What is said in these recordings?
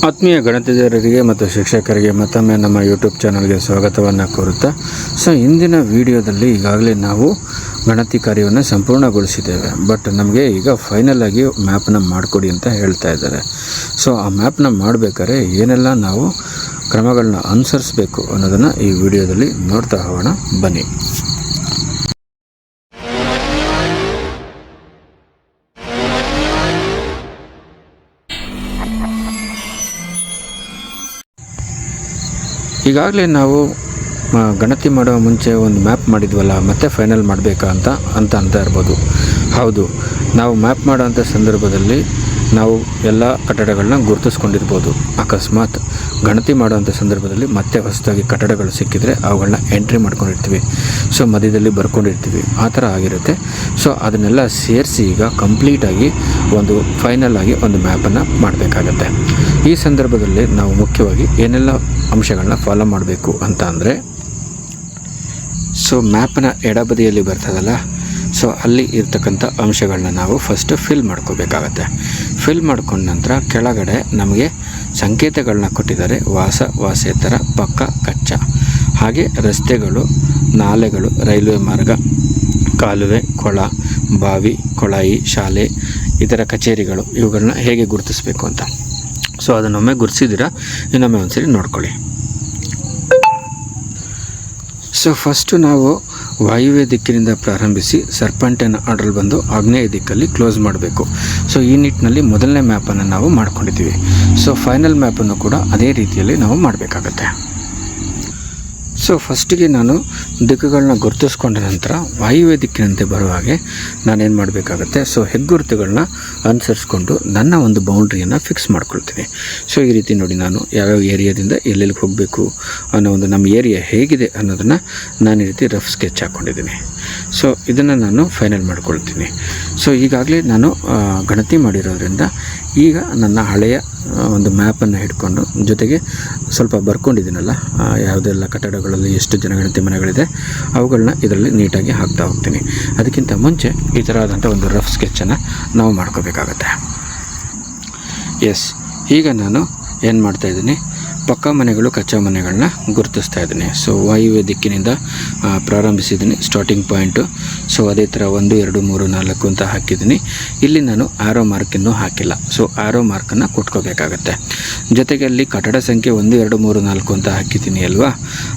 ಆತ್ಮೀಯ ಗಣಿತಜ್ಞರಿಗೆ ಮತ್ತು ಶಿಕ್ಷಕರಿಗೆ ಮತ್ತೊಮ್ಮೆ ನಮ್ಮ ಯೂಟ್ಯೂಬ್ ಚಾನಲ್ಗೆ ಸ್ವಾಗತವನ್ನು ಕೋರುತ್ತಾ ಇಂದಿನ ವಿಡಿಯೋದಲ್ಲಿ ಈಗಾಗಲೇ ನಾವು ಗಣತಿ ಕಾರ್ಯವನ್ನು ಸಂಪೂರ್ಣಗೊಳಿಸಿದ್ದೇವೆ. ಬಟ್ ನಮಗೆ ಈಗ ಫೈನಲ್ ಆಗಿ ಮ್ಯಾಪ್ನ ಮಾಡಿಕೊಡಿ ಅಂತ ಹೇಳ್ತಾ ಇದ್ದಾರೆ. ಆ ಮ್ಯಾಪ್ನ ಮಾಡಬೇಕಾದ್ರೆ ಏನೆಲ್ಲ ನಾವು ಕ್ರಮಗಳನ್ನ ಅನುಸರಿಸಬೇಕು ಅನ್ನೋದನ್ನು ಈ ವಿಡಿಯೋದಲ್ಲಿ ನೋಡ್ತಾ ಹೋಗೋಣ ಬನ್ನಿ. ಈಗಾಗಲೇ ನಾವು ಗಣತಿ ಮಾಡುವ ಮುಂಚೆ ಒಂದು ಮ್ಯಾಪ್ ಮಾಡಿದ್ವಲ್ಲ, ಮತ್ತೆ ಫೈನಲ್ ಮಾಡಬೇಕಾ ಅಂತ ಇರ್ಬೋದು. ಹೌದು, ನಾವು ಮ್ಯಾಪ್ ಮಾಡೋಂಥ ಸಂದರ್ಭದಲ್ಲಿ ನಾವು ಎಲ್ಲ ಕಟ್ಟಡಗಳನ್ನ ಗುರುತಿಸ್ಕೊಂಡಿರ್ಬೋದು. ಅಕಸ್ಮಾತ್ ಗಣತಿ ಮಾಡೋಂಥ ಸಂದರ್ಭದಲ್ಲಿ ಮತ್ತೆ ಹೊಸದಾಗಿ ಕಟ್ಟಡಗಳು ಸಿಕ್ಕಿದರೆ ಅವುಗಳನ್ನ ಎಂಟ್ರಿ ಮಾಡ್ಕೊಂಡಿರ್ತೀವಿ. ಮಧ್ಯದಲ್ಲಿ ಬರ್ಕೊಂಡಿರ್ತೀವಿ, ಆ ಥರ ಆಗಿರುತ್ತೆ. ಅದನ್ನೆಲ್ಲ ಸೇರಿಸಿ ಈಗ ಕಂಪ್ಲೀಟಾಗಿ ಒಂದು ಫೈನಲ್ ಆಗಿ ಒಂದು ಮ್ಯಾಪನ್ನು ಮಾಡಬೇಕಾಗತ್ತೆ. ಈ ಸಂದರ್ಭದಲ್ಲಿ ನಾವು ಮುಖ್ಯವಾಗಿ ಏನೆಲ್ಲ ಅಂಶಗಳನ್ನ ಫಾಲೋ ಮಾಡಬೇಕು ಅಂತ ಅಂದರೆ, ಮ್ಯಾಪ್ನ ಎಡಬದಿಯಲ್ಲಿ ಬರ್ತದಲ್ಲ, ಅಲ್ಲಿ ಇರ್ತಕ್ಕಂಥ ಅಂಶಗಳನ್ನ ನಾವು ಫಸ್ಟ್ ಫಿಲ್ ಮಾಡ್ಕೋಬೇಕಾಗತ್ತೆ. ಫಿಲ್ ಮಾಡ್ಕೊಂಡ ನಂತರ ಕೆಳಗಡೆ ನಮಗೆ ಸಂಕೇತಗಳನ್ನ ಕೊಟ್ಟಿದ್ದಾರೆ. ವಾಸೇತರ, ಪಕ್ಕ, ಕಚ್ಚಾ, ಹಾಗೆ ರಸ್ತೆಗಳು, ನಾಲೆಗಳು, ರೈಲ್ವೆ ಮಾರ್ಗ, ಕಾಲುವೆ, ಕೊಳ, ಬಾವಿ, ಕೊಳಾಯಿ, ಶಾಲೆ, ಇತರ ಕಚೇರಿಗಳು, ಇವುಗಳನ್ನ ಹೇಗೆ ಗುರುತಿಸಬೇಕು ಅಂತ. ಅದನ್ನೊಮ್ಮೆ ಗುರುತಿಸಿದ್ದೀರಾ, ಇನ್ನೊಮ್ಮೆ ಒಂದ್ಸರಿ ನೋಡ್ಕೊಳ್ಳಿ. ಫಸ್ಟು ನಾವು ವಾಯುವ್ಯ ದಿಕ್ಕಿನಿಂದ ಪ್ರಾರಂಭಿಸಿ ಸರ್ಪಂಟೈನ್ ಆರ್ಡರ್ ಬಂದು ಆಗ್ನೇಯ ದಿಕ್ಕಲ್ಲಿ ಕ್ಲೋಸ್ ಮಾಡಬೇಕು. ಈ ನಿಟ್ಟಿನಲ್ಲಿ ಮೊದಲನೇ ಮ್ಯಾಪನ್ನು ನಾವು ಮಾಡ್ಕೊಂಡಿದ್ದೀವಿ. ಫೈನಲ್ ಮ್ಯಾಪನ್ನು ಕೂಡ ಅದೇ ರೀತಿಯಲ್ಲಿ ನಾವು ಮಾಡಬೇಕಾಗತ್ತೆ. ಫಸ್ಟಿಗೆ ನಾನು ದಿಕ್ಕುಗಳನ್ನ ಗುರುತಿಸ್ಕೊಂಡ ನಂತರ ವಾಯುವ್ಯ ದಿಕ್ಕಿನಂತೆ ಬರುವ ಹಾಗೆ ನಾನೇನು ಮಾಡಬೇಕಾಗತ್ತೆ, ಹೆಗ್ಗುರುತುಗಳನ್ನ ಅನುಸರಿಸ್ಕೊಂಡು ನನ್ನ ಒಂದು ಬೌಂಡ್ರಿಯನ್ನು ಫಿಕ್ಸ್ ಮಾಡ್ಕೊಳ್ತೀನಿ. ಈ ರೀತಿ ನೋಡಿ, ನಾನು ಯಾವ್ಯಾವ ಏರಿಯಾದಿಂದ ಎಲ್ಲೆಲ್ಲಿಗೆ ಹೋಗಬೇಕು ಅನ್ನೋ ಒಂದು ನಮ್ಮ ಏರಿಯಾ ಹೇಗಿದೆ ಅನ್ನೋದನ್ನು ನಾನು ಈ ರೀತಿ ರಫ್ ಸ್ಕೆಚ್ ಹಾಕ್ಕೊಂಡಿದ್ದೀನಿ. ಇದನ್ನು ನಾನು ಫೈನಲ್ ಮಾಡ್ಕೊಳ್ತೀನಿ. ಈಗಾಗಲೇ ನಾನು ಗಣತಿ ಮಾಡಿರೋದ್ರಿಂದ ಈಗ ನನ್ನ ಹಳೆಯ ಒಂದು ಮ್ಯಾಪನ್ನು ಹಿಡ್ಕೊಂಡು ಜೊತೆಗೆ ಸ್ವಲ್ಪ ಬರ್ಕೊಂಡಿದ್ದೀನಲ್ಲ, ಯಾವುದೆಲ್ಲ ಕಟ್ಟಡಗಳಲ್ಲಿ ಎಷ್ಟು ಜನಗಣತಿ ಮನೆಗಳಿದೆ ಅವುಗಳನ್ನ ಇದರಲ್ಲಿ ನೀಟಾಗಿ ಹಾಕ್ತಾ ಹೋಗ್ತೀನಿ. ಅದಕ್ಕಿಂತ ಮುಂಚೆ ಈ ಥರ ಆದಂಥ ಒಂದು ರಫ್ ಸ್ಕೆಚ್ಚನ್ನು ನಾವು ಮಾಡ್ಕೋಬೇಕಾಗತ್ತೆ. ಈಗ ನಾನು ಏನು ಮಾಡ್ತಾಯಿದ್ದೀನಿ, ಪಕ್ಕಾ ಮನೆಗಳು, ಕಚ್ಚಾ ಮನೆಗಳನ್ನ ಗುರುತಿಸ್ತಾ ಇದ್ದೀನಿ. ವಾಯುವ್ಯ ದಿಕ್ಕಿನಿಂದ ಪ್ರಾರಂಭಿಸಿದ್ದೀನಿ ಸ್ಟಾರ್ಟಿಂಗ್ ಪಾಯಿಂಟು. ಅದೇ ಥರ 1, 2, 3, 4 ಅಂತ ಹಾಕಿದ್ದೀನಿ. ಇಲ್ಲಿ ನಾನು ಆರೋ ಮಾರ್ಕ್ ಇನ್ನೂ ಹಾಕಿಲ್ಲ. ಆರೋ ಮಾರ್ಕನ್ನು ಕೊಟ್ಕೋಬೇಕಾಗತ್ತೆ. ಜೊತೆಗೆ ಅಲ್ಲಿ ಕಟ್ಟಡ ಸಂಖ್ಯೆ 1, 2, 3, 4 ಅಂತ ಹಾಕಿದ್ದೀನಿ ಅಲ್ವಾ,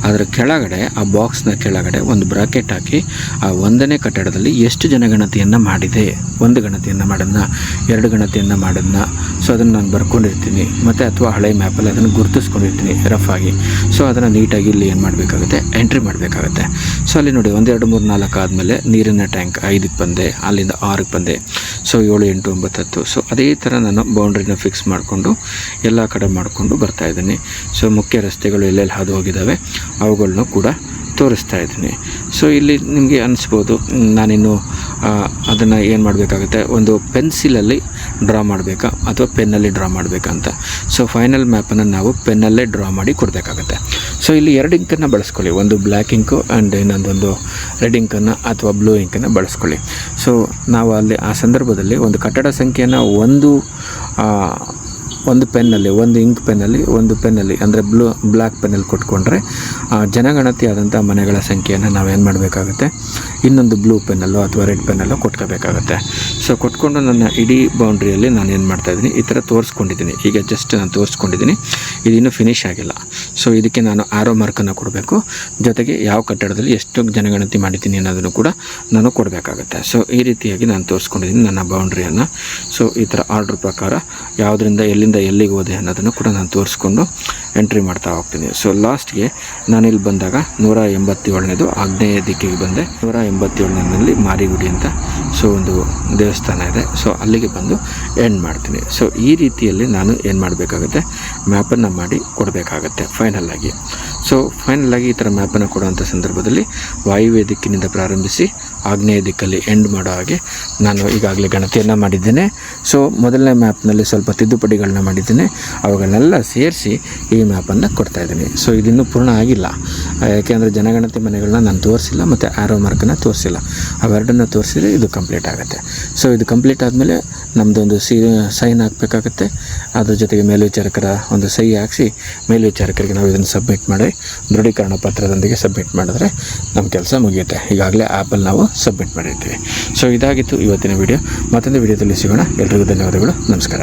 ಅದರ ಕೆಳಗಡೆ ಆ ಬಾಕ್ಸ್ನ ಕೆಳಗಡೆ ಒಂದು ಬ್ರಾಕೆಟ್ ಹಾಕಿ ಆ 1ನೇ ಕಟ್ಟಡದಲ್ಲಿ ಎಷ್ಟು ಜನಗಣತಿಯನ್ನು ಮಾಡಿದೆ, 1 ಗಣತಿಯನ್ನು ಮಾಡೋದನ್ನ, 2 ಗಣತಿಯನ್ನು ಮಾಡೋದನ್ನ, ಅದನ್ನು ನಾನು ಬರ್ಕೊಂಡಿರ್ತೀನಿ. ಮತ್ತು ಅಥವಾ ಹಳೆ ಮ್ಯಾಪಲ್ಲಿ ಅದನ್ನು ಗುರುತಿಸ್ಕೊಂಡಿರ್ತೀನಿ ರಫ್ ಆಗಿ. ಅದನ್ನು ನೀಟಾಗಿ ಇಲ್ಲಿ ಏನು ಮಾಡಬೇಕಾಗುತ್ತೆ, ಎಂಟ್ರಿ ಮಾಡಬೇಕಾಗತ್ತೆ. ಅಲ್ಲಿ ನೋಡಿ 1, 2, 3, 4 ಆದಮೇಲೆ ನೀರಿನ ಟ್ಯಾಂಕ್ 5ಕ್ಕೆ ಬಂದೆ, ಅಲ್ಲಿಂದ 6ಕ್ಕೆ ಬಂದೆ. 7, 8, 9, 10. ಅದೇ ಥರ ನಾನು ಬೌಂಡ್ರಿನ ಫಿಕ್ಸ್ ಮಾಡಿಕೊಂಡು ಎಲ್ಲ ಕಡೆ ಮಾಡಿಕೊಂಡು ಬರ್ತಾಯಿದ್ದೀನಿ. ಮುಖ್ಯ ರಸ್ತೆಗಳು ಎಲ್ಲೆಲ್ಲಿ ಹಾದು ಹೋಗಿದ್ದಾವೆ ಅವುಗಳನ್ನು ಕೂಡ ತೋರಿಸ್ತಾ ಇದ್ದೀನಿ. ಇಲ್ಲಿ ನಿಮಗೆ ಅನಿಸ್ಬೋದು ನಾನಿನ್ನು ಅದನ್ನು ಏನು ಮಾಡಬೇಕಾಗುತ್ತೆ, ಒಂದು ಪೆನ್ಸಿಲಲ್ಲಿ ಡ್ರಾ ಮಾಡಬೇಕಾ ಅಥವಾ ಪೆನ್ನಲ್ಲಿ ಡ್ರಾ ಮಾಡಬೇಕಂತ. ಫೈನಲ್ ಮ್ಯಾಪನ್ನು ನಾವು ಪೆನ್ನಲ್ಲೇ ಡ್ರಾ ಮಾಡಿ ಕೊಡಬೇಕಾಗತ್ತೆ. ಇಲ್ಲಿ 2 ಇಂಕನ್ನು ಬಳಸ್ಕೊಳ್ಳಿ, ಒಂದು ಬ್ಲ್ಯಾಕ್ ಇಂಕು ಆ್ಯಂಡ್ ಇನ್ನೊಂದೊಂದು ರೆಡ್ ಇಂಕನ್ನು ಅಥವಾ ಬ್ಲೂ ಇಂಕನ್ನು ಬಳಸ್ಕೊಳ್ಳಿ. ನಾವು ಅಲ್ಲಿ ಆ ಸಂದರ್ಭದಲ್ಲಿ ಒಂದು ಕಟ್ಟಡ ಸಂಖ್ಯೆಯನ್ನು ಒಂದು ಪೆನ್ನಲ್ಲಿ, ಒಂದು ಇಂಕ್ ಪೆನ್ನಲ್ಲಿ, ಒಂದು ಪೆನ್ನಲ್ಲಿ ಅಂದರೆ ಬ್ಲ್ಯಾಕ್ ಪೆನ್ನಲ್ಲಿ ಕೊಟ್ಕೊಂಡ್ರೆ ಜನಗಣತಿ ಆದಂಥ ಮನೆಗಳ ಸಂಖ್ಯೆಯನ್ನು ನಾವೇನು ಮಾಡಬೇಕಾಗುತ್ತೆ, ಇನ್ನೊಂದು ಬ್ಲೂ ಪೆನ್ನಲ್ಲೋ ಅಥವಾ ರೆಡ್ ಪೆನ್ನಲ್ಲೋ ಕೊಟ್ಕೋಬೇಕಾಗತ್ತೆ. ಕೊಟ್ಕೊಂಡು ನನ್ನ ಇಡೀ ಬೌಂಡ್ರಿಯಲ್ಲಿ ನಾನು ಏನು ಮಾಡ್ತಾಯಿದ್ದೀನಿ, ಈ ಥರ ತೋರಿಸ್ಕೊಂಡಿದ್ದೀನಿ. ಈಗ ಜಸ್ಟ್ ನಾನು ತೋರಿಸ್ಕೊಂಡಿದ್ದೀನಿ, ಇದಿನ್ನೂ ಫಿನಿಷ್ ಆಗಿಲ್ಲ. ಇದಕ್ಕೆ ನಾನು ಆರೋ ಮಾರ್ಕನ್ನು ಕೊಡಬೇಕು. ಜೊತೆಗೆ ಯಾವ ಕಟ್ಟಡದಲ್ಲಿ ಎಷ್ಟು ಜನಗಣತಿ ಮಾಡಿದ್ದೀನಿ ಅನ್ನೋದನ್ನು ಕೂಡ ನಾನು ಕೊಡಬೇಕಾಗತ್ತೆ. ಈ ರೀತಿಯಾಗಿ ನಾನು ತೋರಿಸ್ಕೊಂಡಿದ್ದೀನಿ ನನ್ನ ಬೌಂಡ್ರಿಯನ್ನು. ಈ ಥರ ಆರ್ಡ್ರ್ ಪ್ರಕಾರ ಯಾವುದರಿಂದ ಎಲ್ಲಿಗೆ ಹೋದೆ ಅನ್ನೋದನ್ನು ಕೂಡ ನಾನು ತೋರಿಸ್ಕೊಂಡು ಎಂಟ್ರಿ ಮಾಡ್ತಾ ಹೋಗ್ತೀನಿ. ಲಾಸ್ಟ್ಗೆ ನಾನಿಲ್ಲಿ ಬಂದಾಗ 187ನೇದು ಆಗ್ನೇಯ ದಿಕ್ಕಿಗೆ ಬಂದೆ. 187ನಲ್ಲಿ ಮಾರಿಗುಡಿ ಅಂತ ಒಂದು ದೇವಸ್ಥಾನ ಇದೆ. ಅಲ್ಲಿಗೆ ಬಂದು ಎಂಡ್ ಮಾಡ್ತೀನಿ. ಈ ರೀತಿಯಲ್ಲಿ ನಾನು ಏನು ಮಾಡಬೇಕಾಗುತ್ತೆ, ಮ್ಯಾಪನ್ನು ಮಾಡಿ ಕೊಡಬೇಕಾಗತ್ತೆ ಫೈನಲ್ ಆಗಿ. ಈ ಥರ ಮ್ಯಾಪನ್ನು ಕೊಡುವಂಥ ಸಂದರ್ಭದಲ್ಲಿ ವಾಯುವ್ಯ ದಿಕ್ಕಿನಿಂದ ಪ್ರಾರಂಭಿಸಿ ಆಗ್ನೇಯ ದಿಕ್ಕಲ್ಲಿ ಎಂಡ್ ಮಾಡೋ ಹಾಗೆ ನಾನು ಈಗಾಗಲೇ ಗಣತಿಯನ್ನು ಮಾಡಿದ್ದೇನೆ. ಸೊ ಮೊದಲನೇ ಮ್ಯಾಪ್ನಲ್ಲಿ ಸ್ವಲ್ಪ ತಿದ್ದುಪಡಿಗಳನ್ನ ಮಾಡಿದ್ದೇನೆ, ಅವುಗಳನ್ನೆಲ್ಲ ಸೇರಿಸಿ ಈ ಮ್ಯಾಪನ್ನು ಕೊಡ್ತಾಯಿದ್ದೀನಿ. ಸೊ ಇದಿನ್ನೂ ಪೂರ್ಣ ಆಗಿಲ್ಲ, ಯಾಕೆಂದರೆ ಜನಗಣತಿ ಮನೆಗಳನ್ನ ನಾನು ತೋರಿಸಿಲ್ಲ ಮತ್ತು ಆ್ಯರೋ ಮಾರ್ಕನ್ನು ತೋರಿಸಿಲ್ಲ. ಅವೆರಡನ್ನು ತೋರಿಸಿದರೆ ಇದು ಕಂಪ್ಲೀಟ್ ಆಗುತ್ತೆ. ಸೊ ಇದು ಕಂಪ್ಲೀಟ್ ಆದಮೇಲೆ ನಮ್ಮದೊಂದು ಸೈನ್ ಹಾಕಬೇಕಾಗತ್ತೆ. ಅದ್ರ ಜೊತೆಗೆ ಮೇಲ್ವಿಚಾರಕರ ಒಂದು ಸಹಿ ಹಾಕಿಸಿ ಮೇಲ್ವಿಚಾರಕರಿಗೆ ನಾವು ಇದನ್ನು ಸಬ್ಮಿಟ್ ಮಾಡಿ ದೃಢೀಕರಣ ಪತ್ರದೊಂದಿಗೆ ಸಬ್ಮಿಟ್ ಮಾಡಿದ್ರೆ ನಮ್ಮ ಕೆಲಸ ಮುಗಿಯುತ್ತೆ. ಈಗಾಗಲೇ ಆ್ಯಪಲ್ಲಿ ನಾವು ಸಬ್ಮಿಟ್ ಮಾಡಿರ್ತೀವಿ. ಸೊ ಇದಾಗಿತ್ತು ಇವತ್ತಿನ ವಿಡಿಯೋ. ಮತ್ತೊಂದು ವಿಡಿಯೋದಲ್ಲಿ ಸಿಗೋಣ. ಎಲ್ರಿಗೂ ಧನ್ಯವಾದಗಳು. ನಮಸ್ಕಾರ.